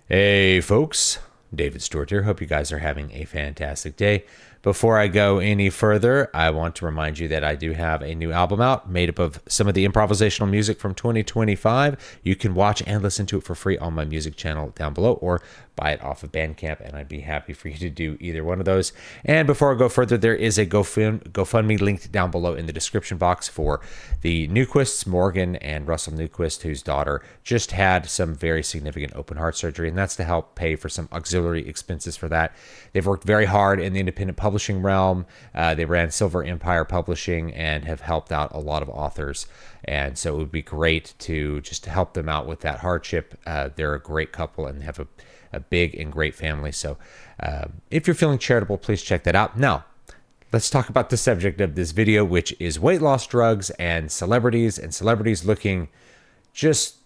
Hey folks, David Stewart here. Hope you guys are having a fantastic day. Before I go any further, I want to remind you that I do have a new album out made up of some of the improvisational music from 2025. You can watch and listen to it for free on my music channel down below or buy it off of Bandcamp, and I'd be happy for you to do either one of those. And before I go further, there is a GoFundMe linked down below in the description box for the Newquists, Morgan and Russell Newquist, whose daughter just had some very significant open heart surgery, and that's to help pay for some auxiliary expenses for that. They've worked very hard in the independent publishing realm. They ran Silver Empire Publishing and have helped out a lot of authors. And so it would be great to just help them out with that hardship. They're a great couple and have a big and great family. So if you're feeling charitable, please check that out. Now, let's talk about the subject of this video, which is weight loss drugs and celebrities looking just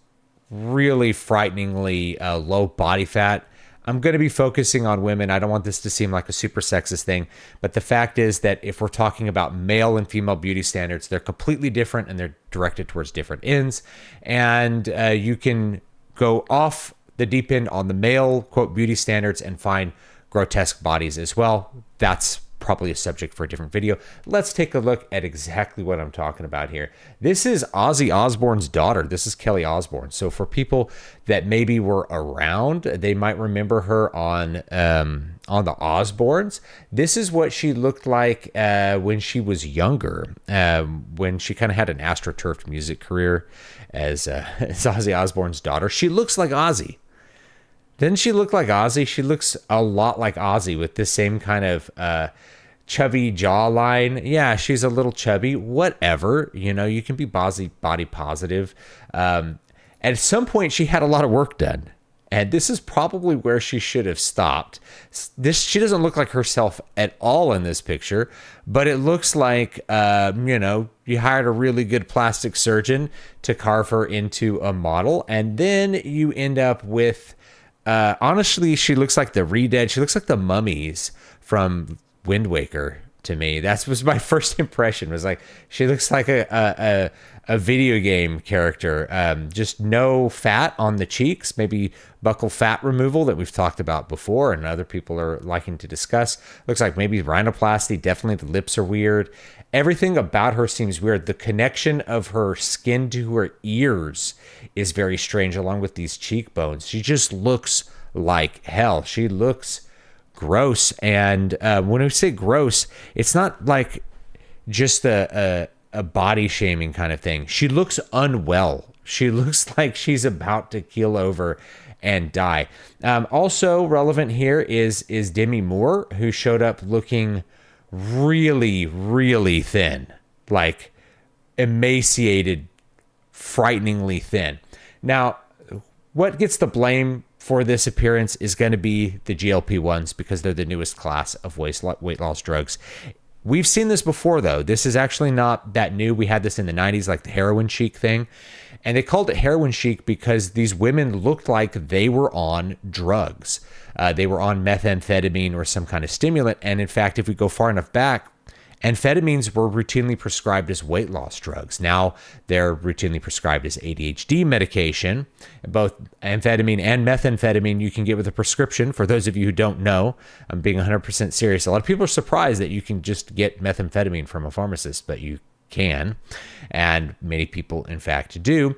really frighteningly low body fat. I'm going to be focusing on women. I don't want this to seem like a super sexist thing, but the fact is that if we're talking about male and female beauty standards, they're completely different and they're directed towards different ends. And you can go off the deep end on the male, quote, beauty standards and find grotesque bodies as well. That's probably a subject for a different video. Let's take a look at exactly what I'm talking about here. This is Ozzy Osbourne's daughter. This is Kelly Osbourne. So for people that maybe were around, they might remember her on the Osbournes. This is what she looked like when she was younger, when she kind of had an astroturfed music career as Ozzy Osbourne's daughter. She looks like Ozzy. Doesn't she look like Ozzy? She looks a lot like Ozzy with this same kind of chubby jawline. Yeah, she's a little chubby. Whatever. You know, you can be body positive. At some point, she had a lot of work done. And this is probably where she should have stopped. She doesn't look like herself at all in this picture, but it looks like, you hired a really good plastic surgeon to carve her into a model. And then you end up with... honestly, she looks like the Re-Dead. She looks like the mummies from Wind Waker to me. That was my first impression. Was like she looks like a video game character. Just no fat on the cheeks, maybe buccal fat removal that we've talked about before, and other people are liking to discuss. Looks like maybe rhinoplasty. Definitely, the lips are weird. Everything about her seems weird. The connection of her skin to her ears is very strange, along with these cheekbones. She just looks like hell. She looks gross. And when we say gross, it's not like just a body shaming kind of thing. She looks unwell. She looks like she's about to keel over and die. Also relevant here is Demi Moore, who showed up looking really, really thin, like emaciated, frighteningly thin. Now, what gets the blame for this appearance is going to be the GLP-1s because they're the newest class of weight loss drugs. We've seen this before, though. This is actually not that new. We had this in the 90s, like the heroin chic thing. And they called it heroin chic because these women looked like they were on drugs. They were on methamphetamine or some kind of stimulant. And in fact, if we go far enough back, amphetamines were routinely prescribed as weight loss drugs. Now they're routinely prescribed as ADHD medication. Both amphetamine and methamphetamine you can get with a prescription. For those of you who don't know, I'm being 100% serious. A lot of people are surprised that you can just get methamphetamine from a pharmacist, but you can. And many people, in fact, do.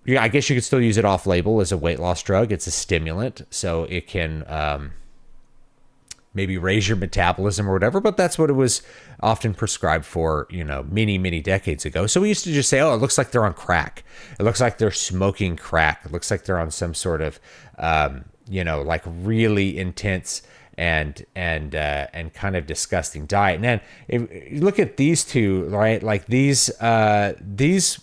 Yeah, I guess you could still use it off label as a weight loss drug. It's a stimulant, so it can maybe raise your metabolism or whatever, but that's what it was often prescribed for, many, many decades ago. So we used to just say, oh, it looks like they're on crack. It looks like they're smoking crack. It looks like they're on some sort of, like really intense and kind of disgusting diet. And then if you look at these two, right? Like these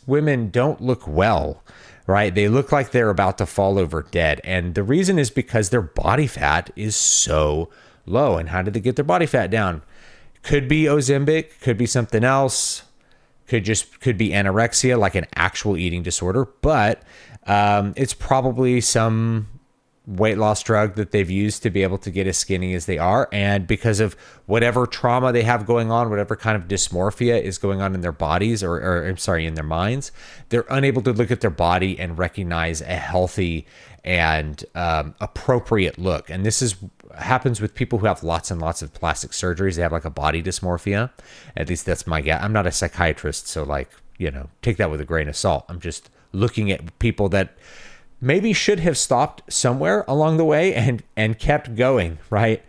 women don't look well. Right? They look like they're about to fall over dead. And the reason is because their body fat is so low. And how did they get their body fat down? Could be Ozempic, could be something else, could be anorexia, like an actual eating disorder, but it's probably some weight loss drug that they've used to be able to get as skinny as they are. And because of whatever trauma they have going on, whatever kind of dysmorphia is going on in their bodies or I'm sorry, in their minds, they're unable to look at their body and recognize a healthy and appropriate look. And this happens with people who have lots and lots of plastic surgeries. They have like a body dysmorphia. At least that's my guess. I'm not a psychiatrist, so like, take that with a grain of salt. I'm just looking at people that maybe should have stopped somewhere along the way and kept going, right?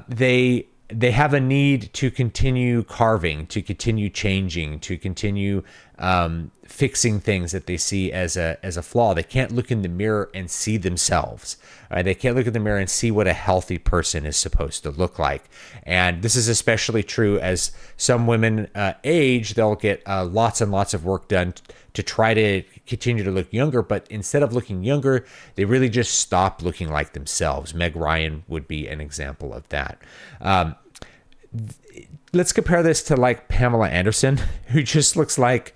They have a need to continue carving, to continue changing, to continue fixing things that they see as a flaw. They can't look in the mirror and see themselves. They can't look in the mirror and see what a healthy person is supposed to look like. And this is especially true as some women age. They'll get lots and lots of work done to try to continue to look younger, but instead of looking younger, they really just stop looking like themselves. Meg Ryan would be an example of that. Let's compare this to like Pamela Anderson, who just looks like,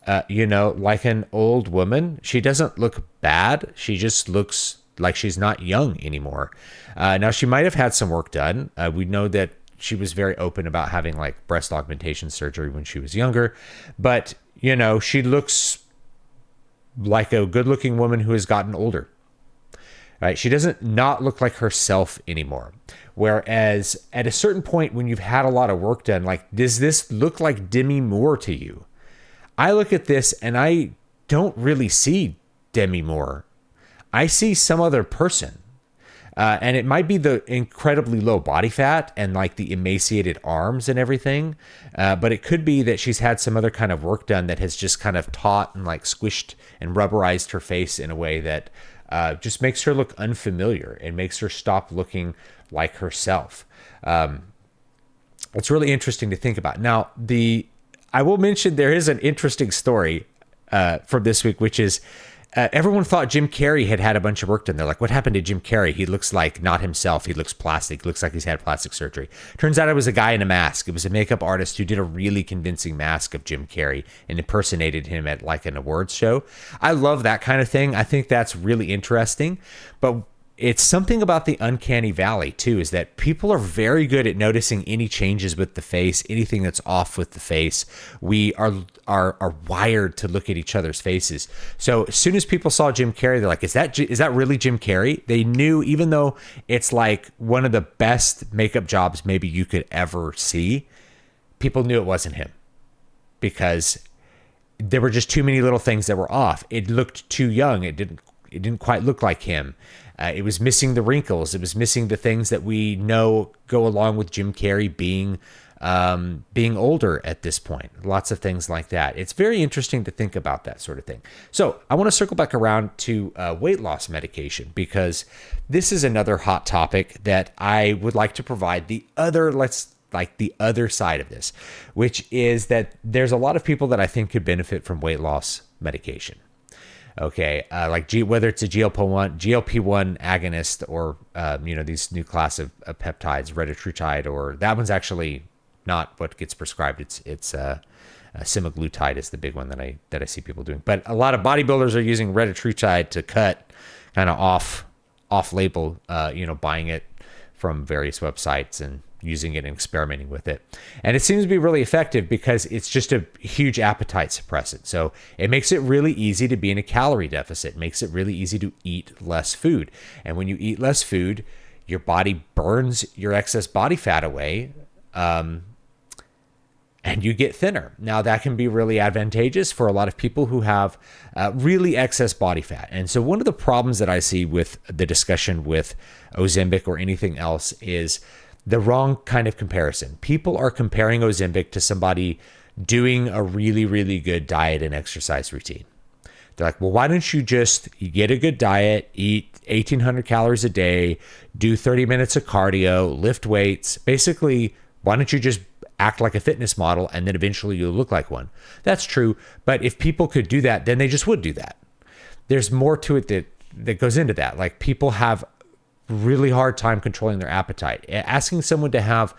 like an old woman. She doesn't look bad. She just looks like she's not young anymore. Now, she might have had some work done. We know that she was very open about having like breast augmentation surgery when she was younger, but she looks like a good-looking woman who has gotten older, right? She doesn't not look like herself anymore. Whereas at a certain point when you've had a lot of work done, like, does this look like Demi Moore to you? I look at this and I don't really see Demi Moore. I see some other person. And it might be the incredibly low body fat and like the emaciated arms and everything. But it could be that she's had some other kind of work done that has just kind of taut and like squished and rubberized her face in a way that just makes her look unfamiliar and makes her stop looking like herself. It's really interesting to think about. Now, I will mention there is an interesting story from this week, which is everyone thought Jim Carrey had a bunch of work done. They're like, what happened to Jim Carrey? He looks like not himself. He looks plastic. Looks like he's had plastic surgery. Turns out it was a guy in a mask. It was a makeup artist who did a really convincing mask of Jim Carrey and impersonated him at like an awards show. I love that kind of thing. I think that's really interesting. But it's something about the uncanny valley too, is that people are very good at noticing any changes with the face, anything that's off with the face. We are wired to look at each other's faces. So as soon as people saw Jim Carrey, they're like, is that really Jim Carrey? They knew, even though it's like one of the best makeup jobs maybe you could ever see, people knew it wasn't him because there were just too many little things that were off. It looked too young. It didn't quite look like him. It was missing the wrinkles. It was missing the things that we know go along with Jim Carrey being older at this point. Lots of things like that. It's very interesting to think about that sort of thing. So I want to circle back around to weight loss medication, because this is another hot topic that I would like to provide the other side of this, which is that there's a lot of people that I think could benefit from weight loss medication. Okay, whether it's a GLP-1 agonist or these new class of peptides, retatrutide, or that one's actually not what gets prescribed. It's semaglutide is the big one that I see people doing. But a lot of bodybuilders are using retatrutide to cut kind of off label, buying it from various websites and using it and experimenting with it. And it seems to be really effective because it's just a huge appetite suppressant. So it makes it really easy to be in a calorie deficit. It makes it really easy to eat less food. And when you eat less food, your body burns your excess body fat away, and you get thinner. Now, that can be really advantageous for a lot of people who have really excess body fat. And so one of the problems that I see with the discussion with Ozempic or anything else is the wrong kind of comparison. People are comparing Ozempic to somebody doing a really, really good diet and exercise routine. They're like, well, why don't you just get a good diet, eat 1,800 calories a day, do 30 minutes of cardio, lift weights. Basically, why don't you just act like a fitness model and then eventually you'll look like one? That's true. But if people could do that, then they just would do that. There's more to it that goes into that. Like, people have really hard time controlling their appetite. Asking someone to have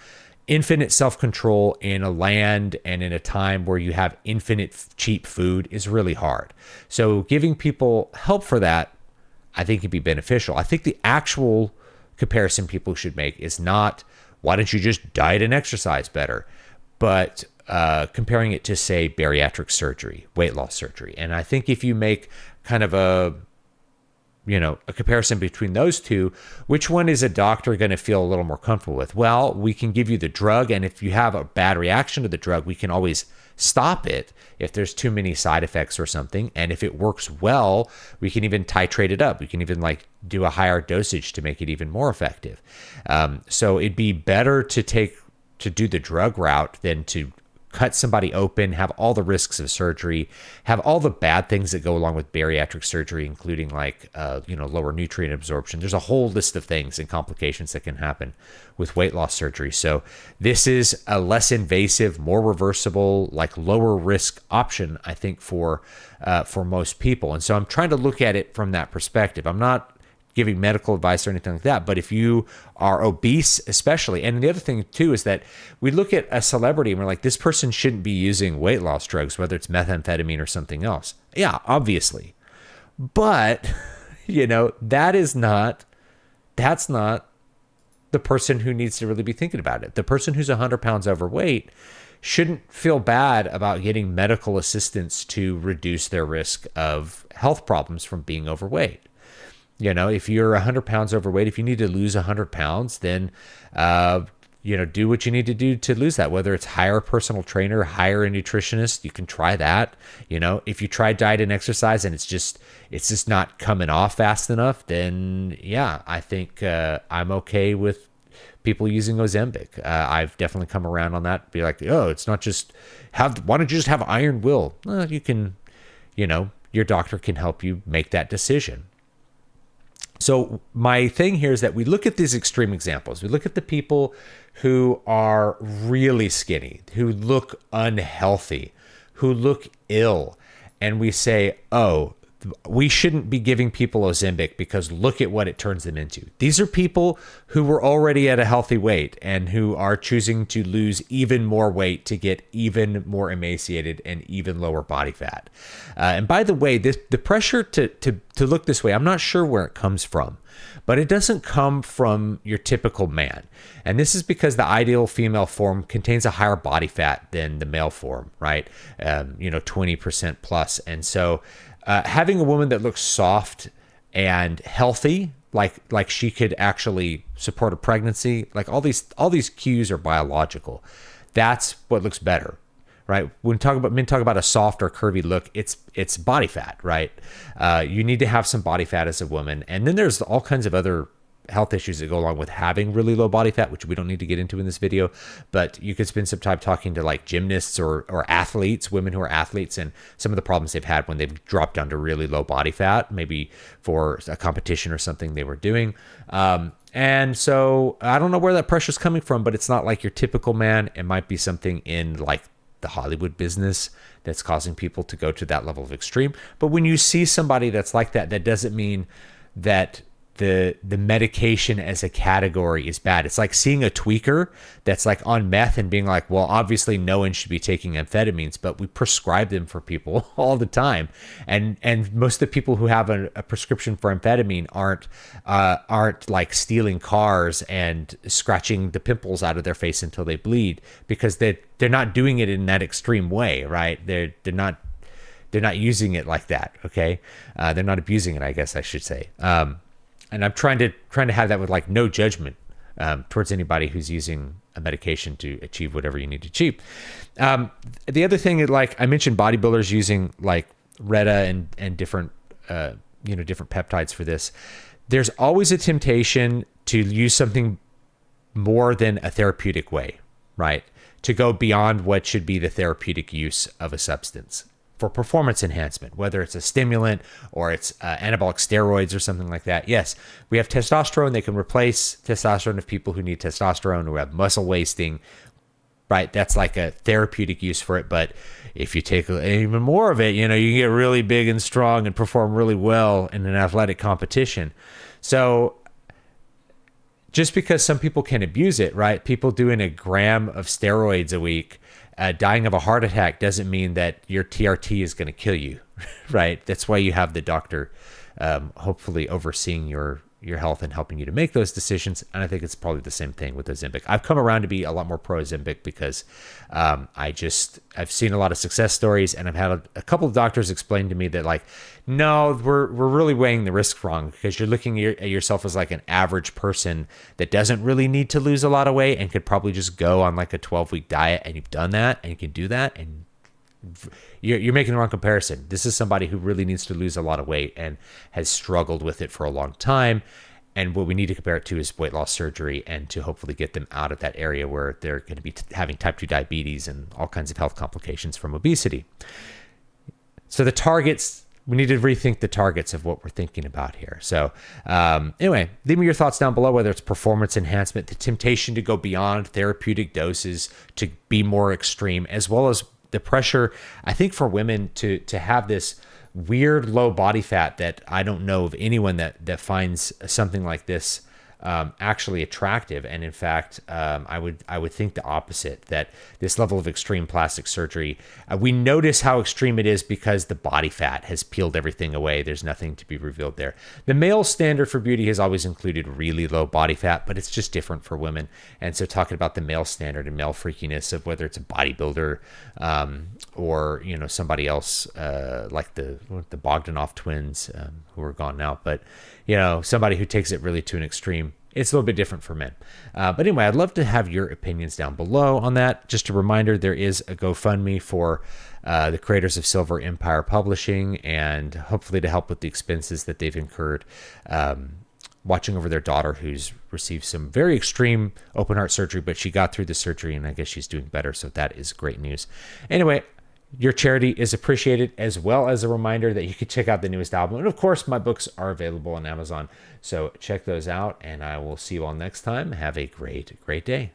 infinite self-control in a land and in a time where you have infinite cheap food is really hard. So giving people help for that, I think it'd be beneficial. I think the actual comparison people should make is not, why don't you just diet and exercise better, but comparing it to, say, bariatric surgery, weight loss surgery. And I think if you make kind of a comparison between those two, which one is a doctor going to feel a little more comfortable with? Well, we can give you the drug, and if you have a bad reaction to the drug, we can always stop it if there's too many side effects or something. And if it works well, we can even titrate it up. We can even do a higher dosage to make it even more effective. So it'd be better to do the drug route than to cut somebody open, have all the risks of surgery, have all the bad things that go along with bariatric surgery, including lower nutrient absorption. There's a whole list of things and complications that can happen with weight loss surgery. So this is a less invasive, more reversible, lower risk option, I think, for most people. And so I'm trying to look at it from that perspective. I'm not giving medical advice or anything like that, but if you are obese especially, and the other thing too is that we look at a celebrity and we're like, this person shouldn't be using weight loss drugs, whether it's methamphetamine or something else. Yeah, obviously. But, that's not the person who needs to really be thinking about it. The person who's 100 pounds overweight shouldn't feel bad about getting medical assistance to reduce their risk of health problems from being overweight. If you're 100 pounds overweight, if you need to lose 100 pounds, then, do what you need to do to lose that, whether it's hire a personal trainer, hire a nutritionist, you can try that. If you try diet and exercise and it's just not coming off fast enough, then yeah, I think I'm okay with people using Ozempic. I've definitely come around on that. Be like, oh, it's not just why don't you just have iron will? Well, you can, your doctor can help you make that decision. So my thing here is that we look at these extreme examples. We look at the people who are really skinny, who look unhealthy, who look ill, and we say, oh, we shouldn't be giving people Ozempic because look at what it turns them into. These are people who were already at a healthy weight and who are choosing to lose even more weight to get even more emaciated and even lower body fat. And by the way, the pressure to look this way, I'm not sure where it comes from, but it doesn't come from your typical man. And this is because the ideal female form contains a higher body fat than the male form, right? 20% plus. And so having a woman that looks soft and healthy, like she could actually support a pregnancy, all these cues are biological. That's what looks better, right? When men talk about a soft or curvy look, it's body fat, right? You need to have some body fat as a woman, and then there's all kinds of other health issues that go along with having really low body fat, which we don't need to get into in this video, but you could spend some time talking to gymnasts or athletes, women who are athletes, and some of the problems they've had when they've dropped down to really low body fat, maybe for a competition or something they were doing. And so I don't know where that pressure is coming from, but it's not like your typical man. It might be something in the Hollywood business that's causing people to go to that level of extreme. But when you see somebody that's like that, that doesn't mean that the medication as a category is bad. It's like seeing a tweaker that's on meth and being like, well, obviously no one should be taking amphetamines, but we prescribe them for people all the time. And most of the people who have a prescription for amphetamine aren't stealing cars and scratching the pimples out of their face until they bleed, because they're not doing it in that extreme way, right? They're not using it like that. Okay. They're not abusing it, I guess I should say. And I'm trying to have that with no judgment towards anybody who's using a medication to achieve whatever you need to achieve. The other thing is, I mentioned, bodybuilders using Retta and different different peptides for this. There's always a temptation to use something more than a therapeutic way, right? To go beyond what should be the therapeutic use of a substance for performance enhancement, whether it's a stimulant or it's anabolic steroids or something like that. Yes, we have testosterone. They can replace testosterone of people who need testosterone, who have muscle wasting, right? That's a therapeutic use for it. But if you take even more of it, you can get really big and strong and perform really well in an athletic competition. So just because some people can abuse it, right? People doing a gram of steroids a week, dying of a heart attack doesn't mean that your TRT is going to kill you, right? That's why you have the doctor hopefully overseeing your health and helping you to make those decisions. And I think it's probably the same thing with Ozempic. I've come around to be a lot more pro Ozempic because I've seen a lot of success stories, and I've had a couple of doctors explain to me that, like, no, we're really weighing the risk wrong, because you're looking at yourself as like an average person that doesn't really need to lose a lot of weight and could probably just go on like a 12-week diet, and you've done that and you can do that, and you're making the wrong comparison. This is somebody who really needs to lose a lot of weight and has struggled with it for a long time. And what we need to compare it to is weight loss surgery, and to hopefully get them out of that area where they're going to be having type 2 diabetes and all kinds of health complications from obesity. So the targets, we need to rethink the targets of what we're thinking about here. So anyway, leave me your thoughts down below, whether it's performance enhancement, the temptation to go beyond therapeutic doses to be more extreme, as well as the pressure, I think, for women to have this weird low body fat that I don't know of anyone that finds something like this actually attractive. And in fact, I would think the opposite, that this level of extreme plastic surgery, we notice how extreme it is because the body fat has peeled everything away. There's nothing to be revealed there. The male standard for beauty has always included really low body fat, but it's just different for women. And so talking about the male standard and male freakiness of whether it's a bodybuilder or, you know, somebody else like the Bogdanov twins who are gone now, but, you know, somebody who takes it really to an extreme, it's a little bit different for men. But anyway, I'd love to have your opinions down below on that. Just a reminder, there is a GoFundMe for the creators of Silver Empire Publishing, and hopefully to help with the expenses that they've incurred watching over their daughter, who's received some very extreme open heart surgery, but she got through the surgery, and I guess she's doing better. So that is great news. Anyway, your charity is appreciated, as well as a reminder that you can check out the newest album. And of course, my books are available on Amazon. So check those out, and I will see you all next time. Have a great, great day.